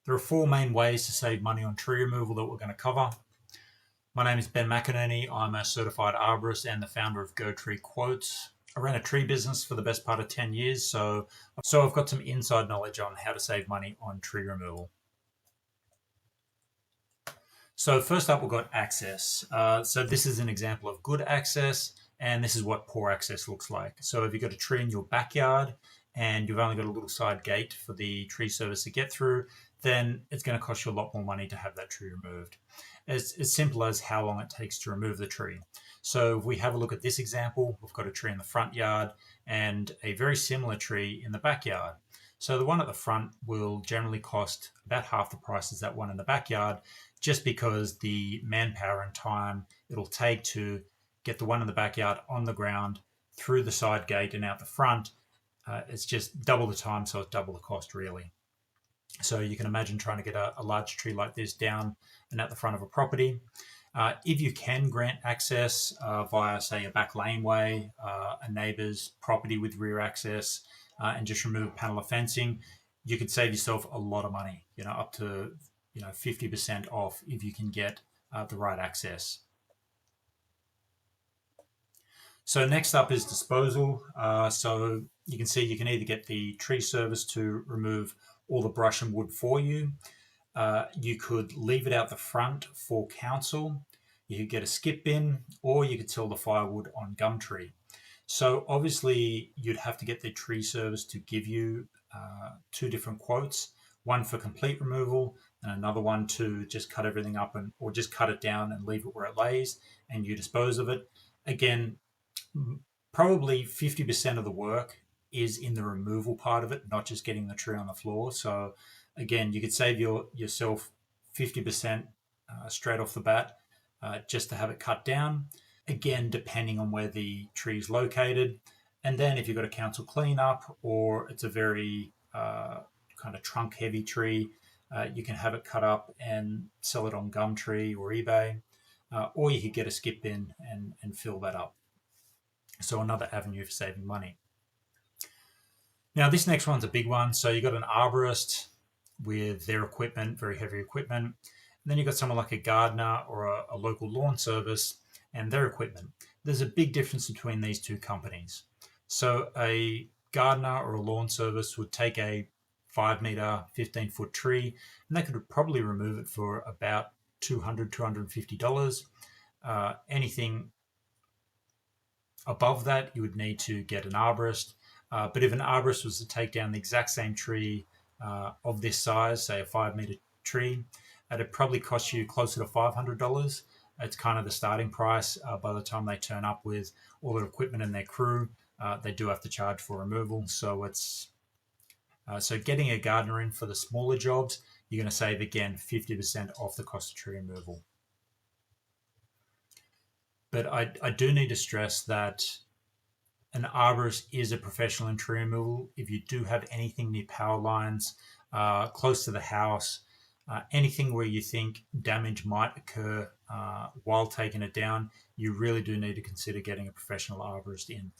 There are four main ways to save money on tree removal that we're going to cover. My name is Ben McInerney. I'm a certified arborist and the founder of Go Tree Quotes. I ran a tree business for the best part of 10 years, so I've got some inside knowledge on how to save money on tree removal. So first up, we've got access. So this is an example of good access, and this is what poor access looks like. So if you've got a tree in your backyard and you've only got a little side gate for the tree service to get through, then it's going to cost you a lot more money to have that tree removed. It's as simple as how long it takes to remove the tree. So if we have a look at this example, we've got a tree in the front yard and a very similar tree in the backyard. So the one at the front will generally cost about half the price as that one in the backyard, just because the manpower and time it'll take to get the one in the backyard on the ground, through the side gate and out the front, it's just double the time, so it's double the cost really. So you can imagine trying to get a large tree like this down and at the front of a property. If you can grant access via, say, a back laneway, a neighbour's property with rear access, and just remove a panel of fencing, you could save yourself a lot of money, up to 50% off if you can get the right access. So next up is disposal. So you can see you can either get the tree service to remove all the brush and wood for you. You could leave it out the front for council. You could get a skip bin, or you could sell the firewood on Gumtree. So obviously you'd have to get the tree service to give you two different quotes, one for complete removal and another one to just cut everything up or just cut it down and leave it where it lays and you dispose of it. Again, probably 50% of the work is in the removal part of it, not just getting the tree on the floor. So again, you could save yourself 50% straight off the bat just to have it cut down. Again, depending on where the tree is located. And then if you've got a council cleanup or it's a very kind of trunk heavy tree, you can have it cut up and sell it on Gumtree or eBay, or you could get a skip bin and fill that up. So another avenue for saving money. Now this next one's a big one. So you've got an arborist with their equipment, very heavy equipment. And then you've got someone like a gardener or a local lawn service and their equipment. There's a big difference between these two companies. So a gardener or a lawn service would take a 5-meter, 15-foot tree, and they could probably remove it for about $200, $250. Anything above that, you would need to get an arborist. But if an arborist was to take down the exact same tree of this size, say a 5-meter tree, it'd probably cost you closer to $500. It's kind of the starting price. By the time they turn up with all their equipment and their crew, they do have to charge for removal. So so getting a gardener in for the smaller jobs, you're going to save again 50% off the cost of tree removal. But I do need to stress that an arborist is a professional in tree removal. If you do have anything near power lines, close to the house, anything where you think damage might occur while taking it down, you really do need to consider getting a professional arborist in.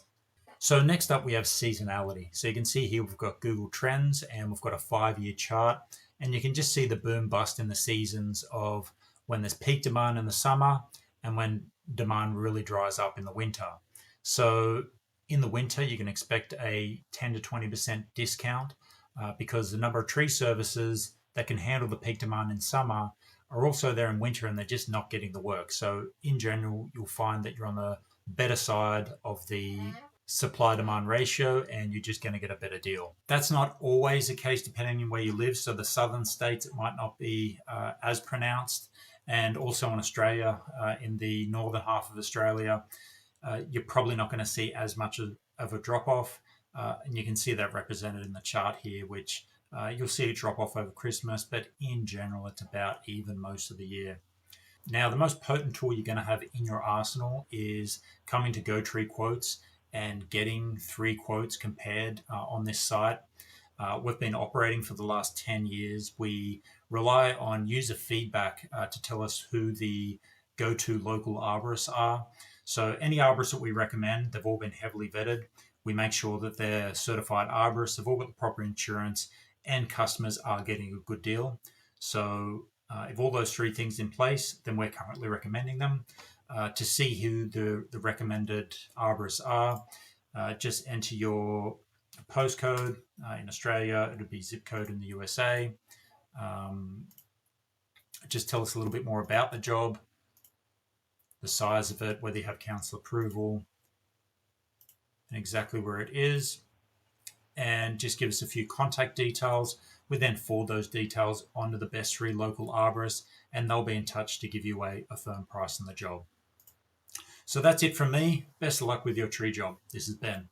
So next up, we have seasonality. So you can see here we've got Google Trends and we've got a 5-year chart, and you can just see the boom bust in the seasons of when there's peak demand in the summer and when demand really dries up in the winter. So in the winter, you can expect a 10 to 20% discount because the number of tree services that can handle the peak demand in summer are also there in winter and they're just not getting the work. So in general, you'll find that you're on the better side of the supply-demand ratio and you're just going to get a better deal. That's not always the case depending on where you live. So the southern states, it might not be as pronounced. And also in Australia, in the northern half of Australia, you're probably not going to see as much of a drop-off. And you can see that represented in the chart here, which you'll see a drop-off over Christmas, but in general, it's about even most of the year. Now, the most potent tool you're going to have in your arsenal is coming to Go Tree Quotes and getting 3 quotes compared on this site. We've been operating for the last 10 years. We rely on user feedback to tell us who the go-to local arborists are. So any arborists that we recommend, they've all been heavily vetted. We make sure that they're certified arborists, they've all got the proper insurance, and customers are getting a good deal. So if all those three things in place, then we're currently recommending them. To see who the recommended arborists are, just enter your postcode. In Australia, it would be zip code in the USA. Just tell us a little bit more about the job, the size of it, whether you have council approval, and exactly where it is. And just give us a few contact details. We then forward those details onto the best three local arborists, and they'll be in touch to give you a firm price on the job. So that's it from me. Best of luck with your tree job. This is Ben.